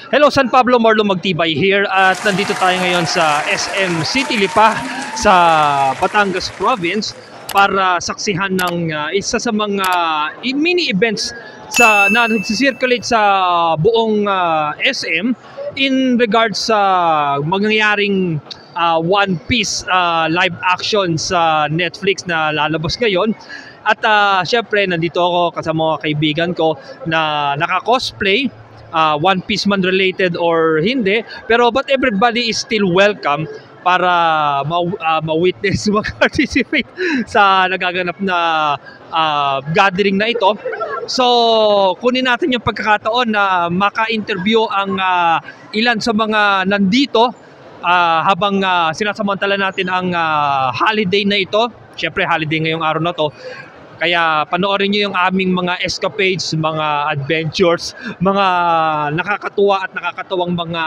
Hello, San Pablo, Marlo Magtibay here at nandito tayo ngayon sa SM City Lipa sa Batangas Province para saksihan ng isa sa mga mini events na nagsisirculate sa buong SM in regards sa mangyayaring One Piece live action sa Netflix na lalabas ngayon. At syempre nandito ako kasama mga kaibigan ko na naka-cosplay, One Piece man related or hindi, but everybody is still welcome para ma-witness, mag-participate sa nagaganap na gathering na ito. So, kunin natin yung pagkakataon na maka-interview ang ilan sa mga nandito habang sinasamantala natin ang holiday na ito. Siyempre, holiday ngayong araw na to. Kaya panoorin nyo yung aming mga escapades, mga adventures, mga nakakatuwa at nakakatawang mga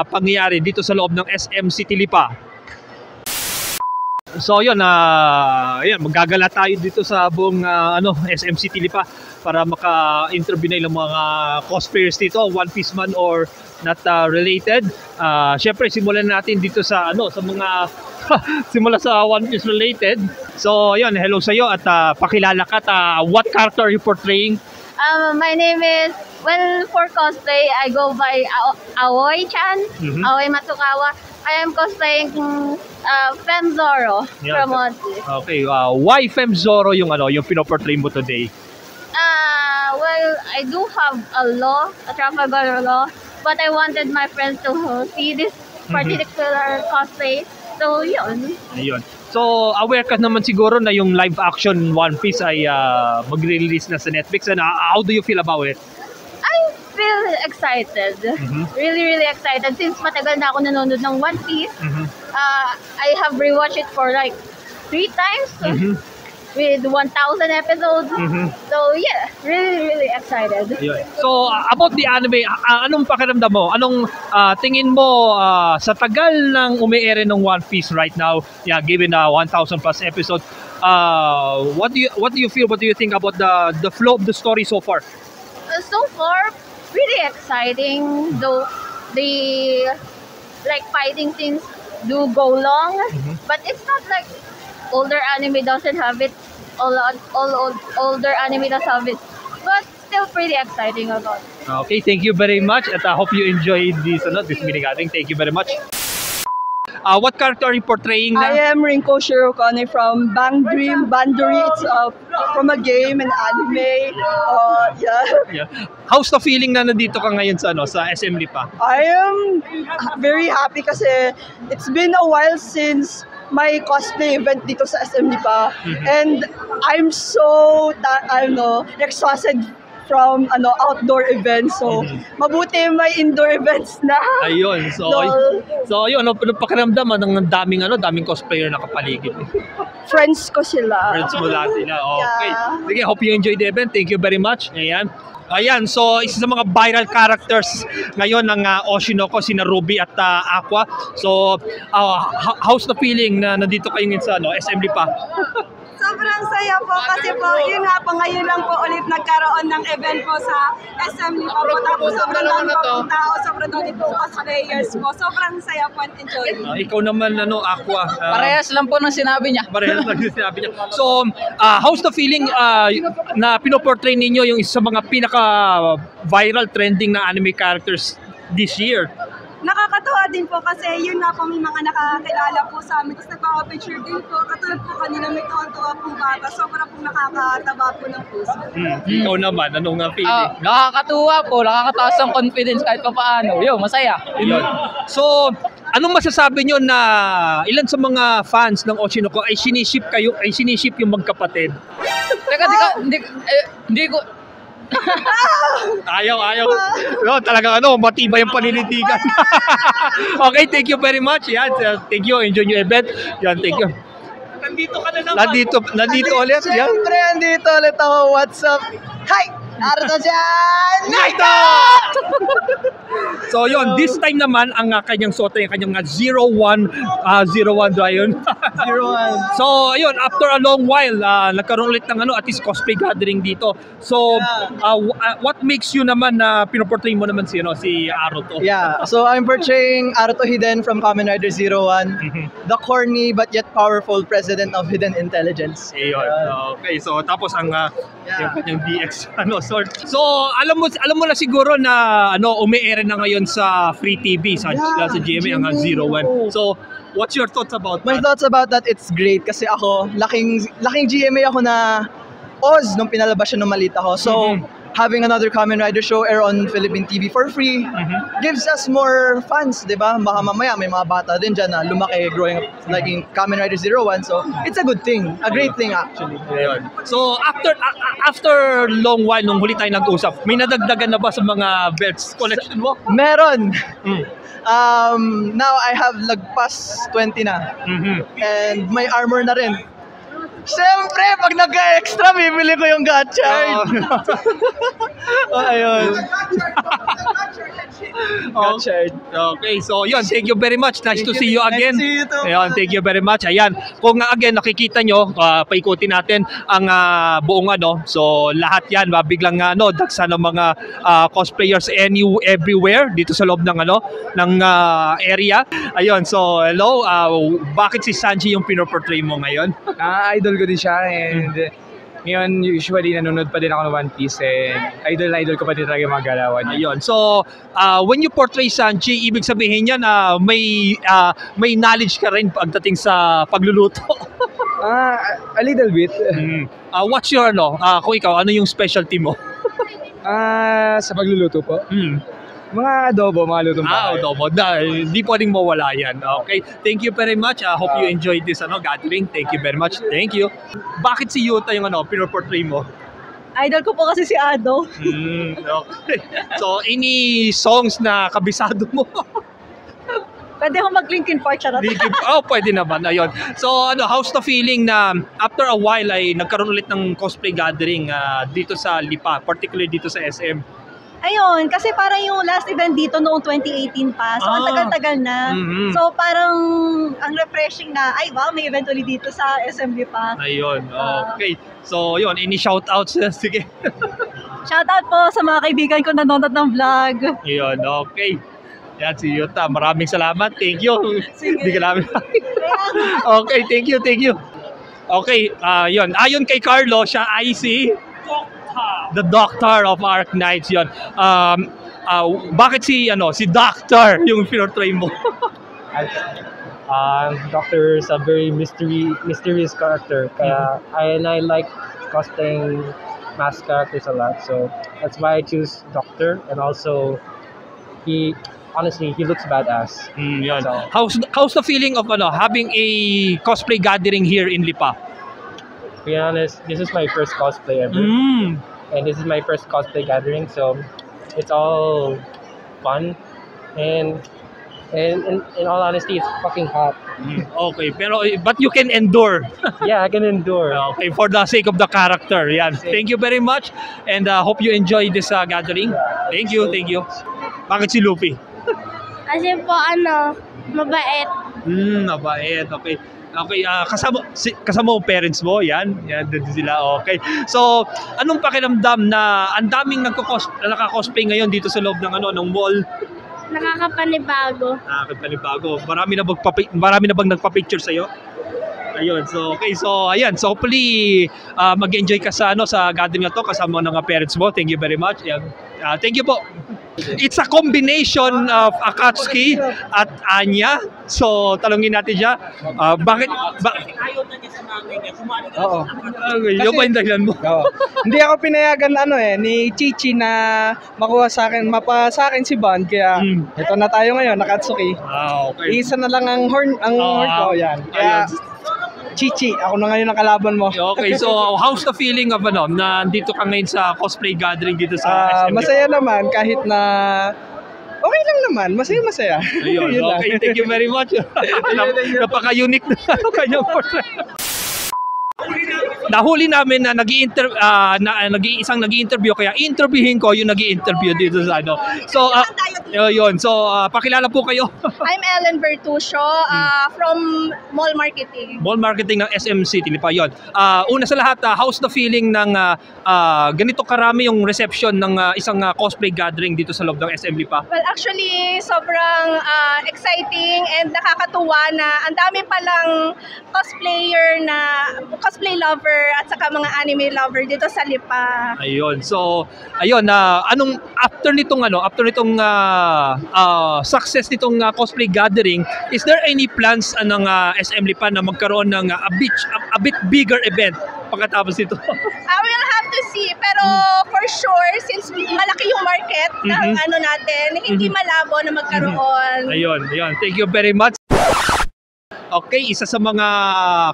pangyayari dito sa loob ng SM City Lipa. So yun, maggagala tayo dito sa buong SM City Lipa para maka-interview na ilang mga cosplayers dito, One Piece man or not related. Syempre simulan natin dito sa mga simula sa One Piece related. So yun, hello sa iyo at pakilala ka at what character are you portraying? My name is, for cosplay, I go by Aoi-chan, Aoi Matsukawa. I am cosplaying Fem Zoro from One Piece. Okay, why Fem Zoro yung pinoportray mo today? I do have a Trafalgar law, but I wanted my friends to see this particular cosplay. So, yun. Ayun. So, aware ka naman siguro na yung live action One Piece ay magre-release na sa Netflix. And how do you feel about it? I feel excited. Really, really excited. Since matagal na ako nanonood ng One Piece, I have rewatched it for like 3 times. With 1,000 episodes. So yeah, really, really excited. Yeah. So about the anime, anong pakiramdam mo? Anong tingin mo sa tagal ng umi-air ng One Piece right now? Yeah, given 1,000 plus episodes, what do you feel? What do you think about the flow of the story so far? So far, really exciting. Though the fighting scenes do go long, but it's not like older anime doesn't have it. All older anime does have it, but still pretty exciting about it. Okay, thank you very much, and I hope you enjoyed this mini gathering. Thank you very much. What character are you portraying now? I am Rinko Shirokane from Bang Dream Bandori. It's from a game and anime. Yeah. How's the feeling na nandito ka ngayon sa SM Lipa? I am very happy kasi it's been a while since my cosplay event dito sa SM Lipa. And I'm so exhausted from outdoor events. So mabuti may indoor events na. Ayun. So ayun, ano pakiramdam ng daming cosplayer na kapaligid? Friends ko sila. Friends mo lahat sila. Okay. Yeah. Sige, hope you enjoy the event. Thank you very much. Ayan, so isa sa mga viral characters ngayon ng Oshinoko, sina Ruby at Aqua. So, how's the feeling na nandito kayo ngayon sa SM Lipa? Sobrang saya po kasi po, yun nga po, ngayon lang po ulit nagkaroon ng event po sa SM Lipa po. Tapos sobrang dami po tao, sobrang dami po cosplayers po. Sobrang saya po and enjoy. Ikaw naman, Aqua. Parehas lang po ng sinabi niya. Parehas lang yung sinabi niya. So, how's the feeling na pinoportray ninyo yung isa sa mga pinaka-viral trending na anime characters this year? Nakakatawa din po kasi yun nga po may mga nakakilala po sa amin. Tapos nagpapapicture din po. Katulad po kanina may tuwan-tuwa pong bata. Sobrang pong nakakataba po ng puso. Ikaw naman, anong feeling? Nakakatuwa po, nakakataas ang confidence kahit pa paano. Masaya. Yun. So, anong masasabi nyo na ilan sa mga fans ng Oshinoko ay siniship yung magkapatid? Teka, hindi ko... Ayaw. No, talagang matibay yung paninitigan. Okay, thank you very much. Yan, thank you. Enjoy your event. Yan, thank you. Nandito ka na naman. Nandito ulit. Yan. Siyempre, andito ulit ako. What's up? Hi! Naruto dyan! Naito! So yun, this time naman ang kanyang suot ay kanyang 01 yun. 0-1. So ayun, after a long while, nagkaroon ulit ng at least cosplay gathering dito. So what makes you naman na pinoportray mo naman si Aruto? Yeah, so I'm portraying Aruto Hiden from Kamen Rider 01, the corny but yet powerful president of Hidden Intelligence. Ayun. Okay, so tapos ang yung kanyang DX sword. So alam mo na siguro na umi-air na ngayon sa Free TV sa GMA ang 01. So what's your thoughts about My that? thoughts about that, it's great kasi ako, laking GMA ako na Oz nung pinalabas siya nung maliit ako. So, having another Kamen Rider show air on Philippine TV for free gives us more fans, di ba? Baka mamaya may mga bata din dyan na lumaki growing up liking Kamen Rider 01. So, it's a good thing. A great thing actually. Ayun. So after long while nung huli tayo nag-usap, may nadagdagan na ba sa mga belts collection mo? Meron! Now I have lagpas 20 na. And may armor na rin. Siyempre, pag nagka-extra, bibili ko yung Gotchard. Ayun. Gotchard. Okay, so yun, thank you very much. Nice to see you again. Nice to see you too. Ayun, thank you very much. Ayan, kung again nakikita nyo, paikutin natin ang buong so lahat yan, biglang dagsa ng mga cosplayers everywhere dito sa loob ng ng area. Ayun, so hello, bakit si Sanji yung pinoportray mo ngayon? Idol ko din siya and ngayon usually nanonood pa din ako ng One Piece and idol ko pa din talaga yung mga galawan niya. Ayun. So, when you portray Sanji, ibig sabihin niya na may knowledge ka rin pagdating sa pagluluto. A little bit. What's your kung ikaw, ano yung specialty mo? Sa pagluluto po. Mga adobo, mga lutong bahay. Adobo. Hindi pwedeng mawala yan. Okay. Thank you very much. Hope you enjoyed this gathering. Thank you very much. Thank you. Bakit si Yuta yung pinoportray mo? Idol ko po kasi si Ado. Okay. So, any songs na kabisado mo? Pwede ako mag-Linkin Park, charot. Pwede naman. Ayun. So, how's the feeling na after a while ay nagkaroon ulit ng cosplay gathering dito sa Lipa, particularly dito sa SM? Ayun, kasi parang yung last event dito noong 2018 pa. So, ang tagal-tagal na. So, parang ang refreshing na, ay wow, may event ulit dito sa SMB pa. Ayun, okay. So, yun, any shoutouts? Sige. Shoutout po sa mga kaibigan ko na nanonood ng vlog. Ayun, okay. Yan, si Yuta. Maraming salamat. Thank you. Hindi ka namin. Okay, thank you. Okay, yun. Ayon kay Carlo, siya ay si the Doctor of Arc Knights yun. Bakit si Doctor yung pinortray mo? Doctor is a very mysterious character. Kaya I like cosplaying mask characters a lot. So that's why I choose Doctor. And also, honestly, he looks badass. Yun. So, How's the feeling of having a cosplay gathering here in Lipa? to be honest, this is my first cosplay ever. And this is my first cosplay gathering, so it's all fun. And in all honesty, it's fucking hot. Okay, but you can endure. Yeah, I can endure. Okay, for the sake of the character. Yan. Thank you very much and hope you enjoy this gathering. Thank you. Bakit si Luffy? Kasi po mabait. Mabait. Okay, kasama mo parents mo, yan doon sila, okay. So, anong pakiramdam na ang daming naka-cosplay ngayon dito sa loob ng mall? Nakakapanibago. Marami na bang nagpa-picture sa'yo? Ayun, so okay, so ayan, so hopefully mag-enjoy ka sa gathering na to kasama ng parents mo. Thank you very much. Ayan. Thank you po. It's a combination of Akatsuki at Anya. So talungin natin siya. Bakit ayaw na niya sa namin? Oo. Yung ba yung dahilan mo? Oo. Hindi ako pinayagan ni Chichi na mapa sa akin si Bond. Kaya ito na tayo ngayon, Akatsuki. Okay. Isa na lang ang horn ko, yan. Kaya Chichi, ako na ngayon ang kalaban mo. Okay, so how's the feeling of na nandito ka ngayon sa cosplay gathering dito sa SM? Masaya naman kahit na okay lang naman, masaya. Ayun, Yun lang. okay, thank you very much. Napaka-unique na kanyang portrait. nahuli namin na nag-iisang nag-i-interview, kaya interviewin ko yung nag-i-interview dito sa ano. So, yun. So, pakilala po kayo. I'm Ellen Bertuccio from Mall Marketing. Mall marketing ng SM City Lipa, yun. Una sa lahat, how's the feeling ng ganito karami yung reception ng isang cosplay gathering dito sa loob ng SM Lipa? Well, actually, sobrang exciting and nakakatuwa na ang dami palang cosplay lover at saka mga anime lover dito sa Lipa. Ayun. So, ayun, anong after nitong success nitong cosplay gathering, is there any plans ng SM Lipa na magkaroon ng a bit bigger event pagkatapos nito? I will have to see, pero for sure, since malaki yung market ng ano natin, hindi malabo na magkaroon. Ayun. Thank you very much. Okay, isa sa mga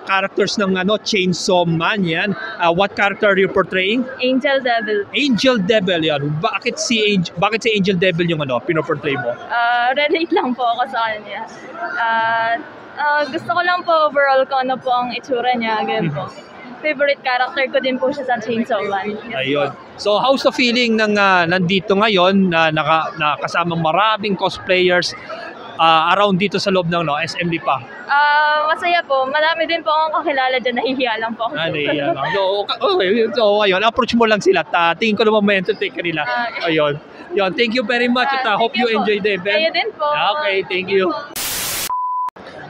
characters ng Chainsaw Man yan. What character are you portraying? Angel Devil. Angel Devil yan. Bakit si Angel Devil yung pinoportray mo? Relate lang po ako sa kanya. Gusto ko lang po overall kung ano po ang itsura niya. Ganyan po. Favorite character ko din po siya sa Chainsaw Man. Ayun. So, how's the feeling ng nandito ngayon na kasamang maraming cosplayers around dito sa loob ng SM Lipa? Masaya po. Marami din po akong kakilala dyan. Nahihiya lang po. Nahihiya lang. So, ayun. Approach mo lang sila. Tingin ko naman may entertain kanila. Ayun. Thank you very much. At hope you enjoy the event. Kayo din po. Okay, thank you.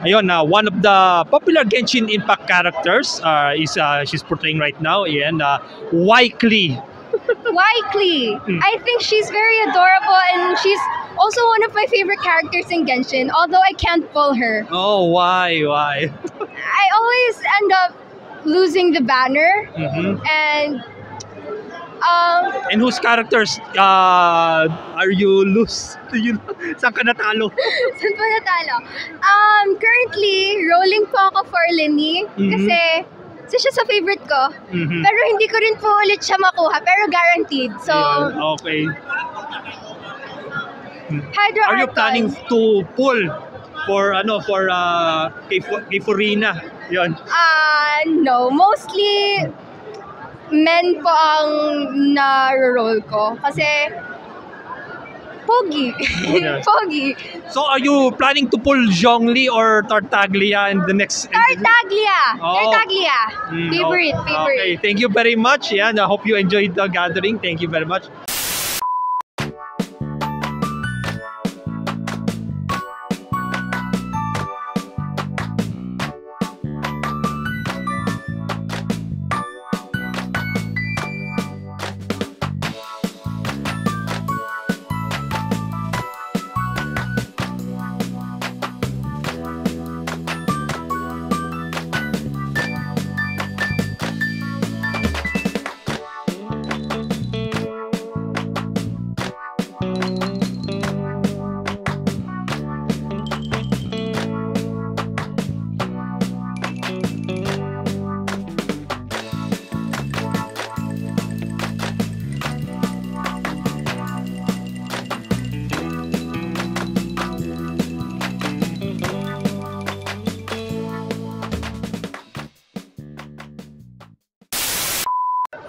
Ayun, one of the popular Genshin Impact characters she's portraying right now. Ayan, Wycliffe. Wycliffe! I think she's very adorable and she's also one of my favorite characters in Genshin, although I can't pull her. Oh, why? I always end up losing the banner and whose characters are you lose? Saan ka natalo? saan pa natalo? Currently, rolling po ako for Lenny kasi siya sa favorite ko. Pero hindi ko rin po ulit siya makuha, pero guaranteed. So, okay. Hydro Are you Archon. planning to pull for kay Furina? Yun. No, mostly men po ang na-roll ko kasi pogi. Pogi. So are you planning to pull Zhongli or Tartaglia in the next? Tartaglia. Oh. Tartaglia. Favorite. Okay, thank you very much. Yeah, I hope you enjoyed the gathering. Thank you very much.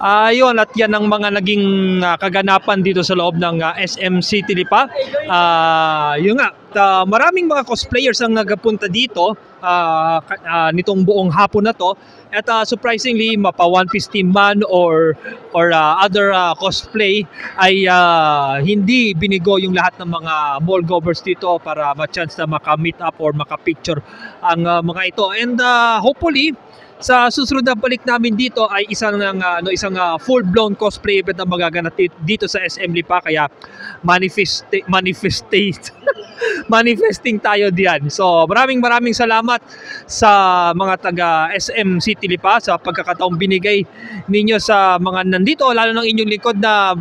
Ayun, at yan ang mga naging kaganapan dito sa loob ng SM City Lipa. Yun nga, maraming mga cosplayers ang nagpunta dito nitong buong hapon na to. At surprisingly, mapa One Piece team man or other cosplay ay hindi binigo yung lahat ng mga mall goers dito para ma-chance na maka-meet up or maka-picture ang mga ito. And hopefully, sa susunod na balik namin dito ay isang full-blown cosplay event na magaganap dito sa SM Lipa, kaya manifesting tayo diyan. So maraming salamat sa mga taga SM City Lipa sa pagkakataong binigay ninyo sa mga nandito, lalo ng inyong likod na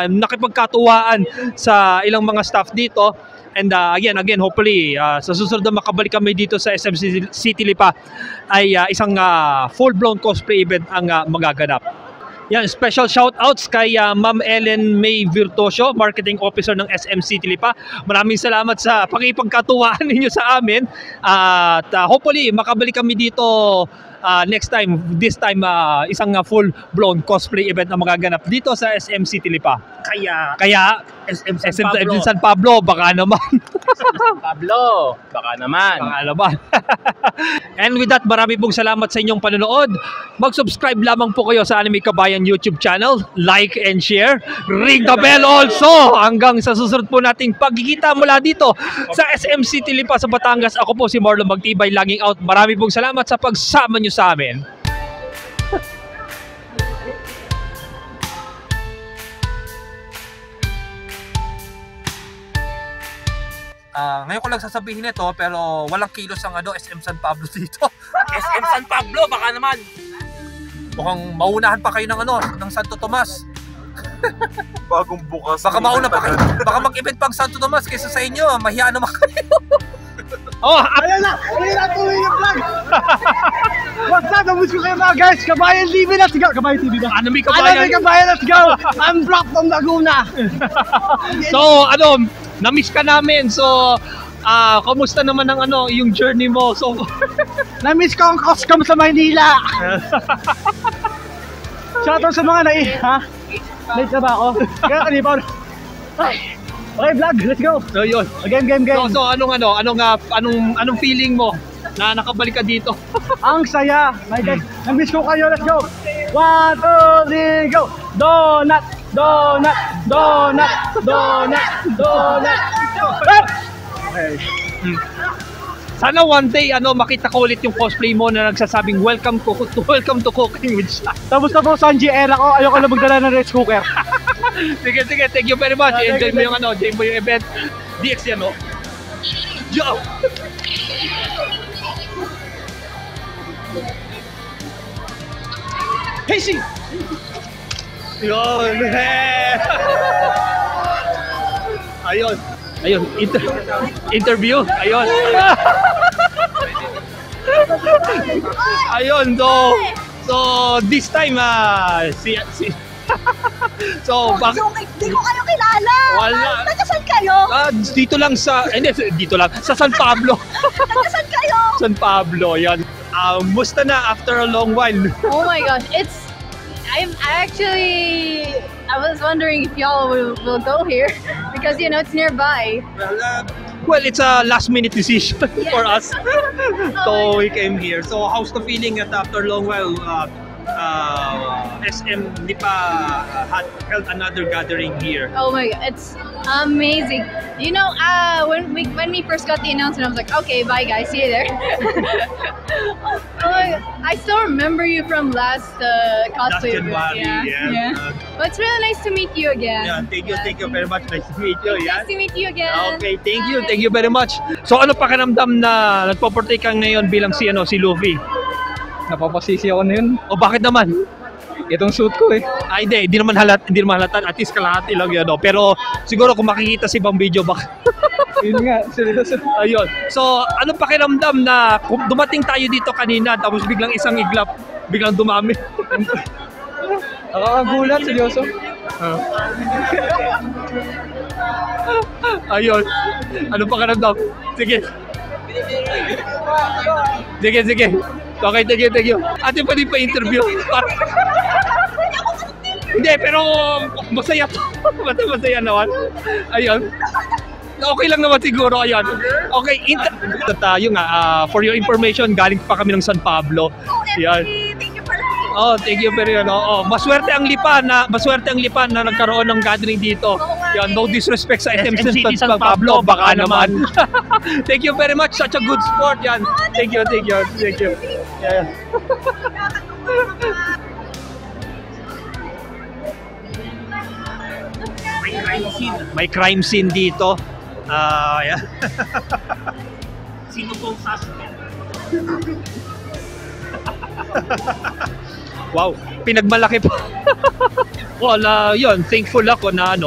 nakipagkatuwaan sa ilang mga staff dito. And again, hopefully, sa susunod na makabalik kami dito sa SM City Lipa ay isang full-blown cosplay event ang magaganap. Yan, special shoutouts kay Ma'am Ellen May Virtuoso, Marketing Officer ng SM City Lipa. Maraming salamat sa pakipagkatuwaan ninyo sa amin. At hopefully, makabalik kami dito next time, this time, isang full-blown cosplay event na magaganap dito sa SM City Lipa. Kaya SM San Pablo, baka naman. Pablo, baka naman. Baka naman. And with that, marami pong salamat sa inyong panonood. Mag-subscribe lamang po kayo sa Anime Kabayan YouTube channel. Like and share. Ring the bell also. Hanggang sa susunod po nating pagkikita mula dito sa SM City Lipa sa Batangas. Ako po si Marlon Magtibay, logging out. Marami pong salamat sa pagsama nyo sa amin. Ngayon ko lang sasabihin ito, pero walang kilos ang SM San Pablo dito. SM San Pablo, baka naman. Mukhang maunahan pa kayo ng Santo Tomas. Bagong bukas. Baka mauna pa kayo. Baka mag-event pang Santo Tomas kaysa sa inyo. Mahiya naman kayo. Ayun na, tuloy yung vlog. What's up? Namus ko kayo mga guys. Kabayan TV, let's go. Kabayan TV ba? Anime Kabayan, let's go. I'm Brock from Laguna. So, na-miss ka namin. So, kamusta naman ang yung journey mo? So, Na-miss ko ang Coscom sa Maynila. Shoutout sa mga late na ba ako? Kaya kanina okay, vlog, let's go. so yun. Game. So, anong feeling mo na nakabalik ka dito? Ang saya. My guys, na-miss ko kayo, let's go. 1, 2, 3, go. Donut. Okay. Sana one day makita ko ulit yung cosplay mo na nagsasabing welcome to cooking with Shaq. Tapos na po Sanji era ko, ayoko na magdala ng rice cooker. Sige, thank you very much. Enjoy mo yung event. DX yan, Yo! Hey, si! Yun! Ayun, interview. Ayun, so this time so Hindi ko kayo kilala. Wala. Nagkasan kayo? Dito lang sa San Pablo. Nagkasan kayo? San Pablo, yan. Musta na after a long while? Oh my gosh, I was wondering if y'all will go here because it's nearby. Well, it's a last-minute decision for us. So we came here. So how's the feeling that after a long while, SM Lipa had held another gathering here? Oh my god, it's amazing. When we first got the announcement, I was like, okay, bye guys, see you there. Oh my god, I still remember you from last cosplay event. January, yeah. But it's really nice to meet you again. Yeah, thank you very much. Nice to meet you. Yeah. Nice to meet you again. Okay, thank you very much. So ano pakiramdam na nagpo-portray ka ngayon bilang si Luffy? Napapasisi ako na yun. O bakit naman? Itong suit ko eh. Ay, hindi naman halata. At least kalahati lang yun. Pero siguro kung makikita sa ibang video, baka... Yun nga, seryoso. Ayun. So, ano pakiramdam na dumating tayo dito kanina tapos biglang isang iglap, biglang dumami? Nakakagulat, seryoso. Ayun. Ano pakiramdam? Sige. Okay, thank you. Ate, pwede pa interview. Hindi, pero masaya to. Masaya naman. Ayun. Okay lang naman siguro, ayan. Okay, tayo nga, for your information, galing pa kami ng San Pablo. Yan. Thank you very much. Maswerte ang Lipa na nagkaroon ng gathering dito. Yan, no disrespect sa SM San Pablo, baka naman. Thank you very much, such a good sport yan. Thank you. Yeah. May crime scene dito. Yeah. Sino pong suspect? Wow, pinagmalaki pa. Well, yun, thankful ako na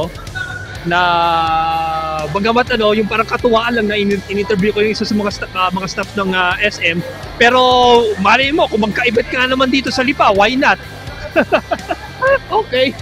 bagamat yung parang katuwaan lang na in-interview ko yung isa sa mga staff ng SM. Pero mali mo, kung magka-event ka naman dito sa Lipa, why not? Okay.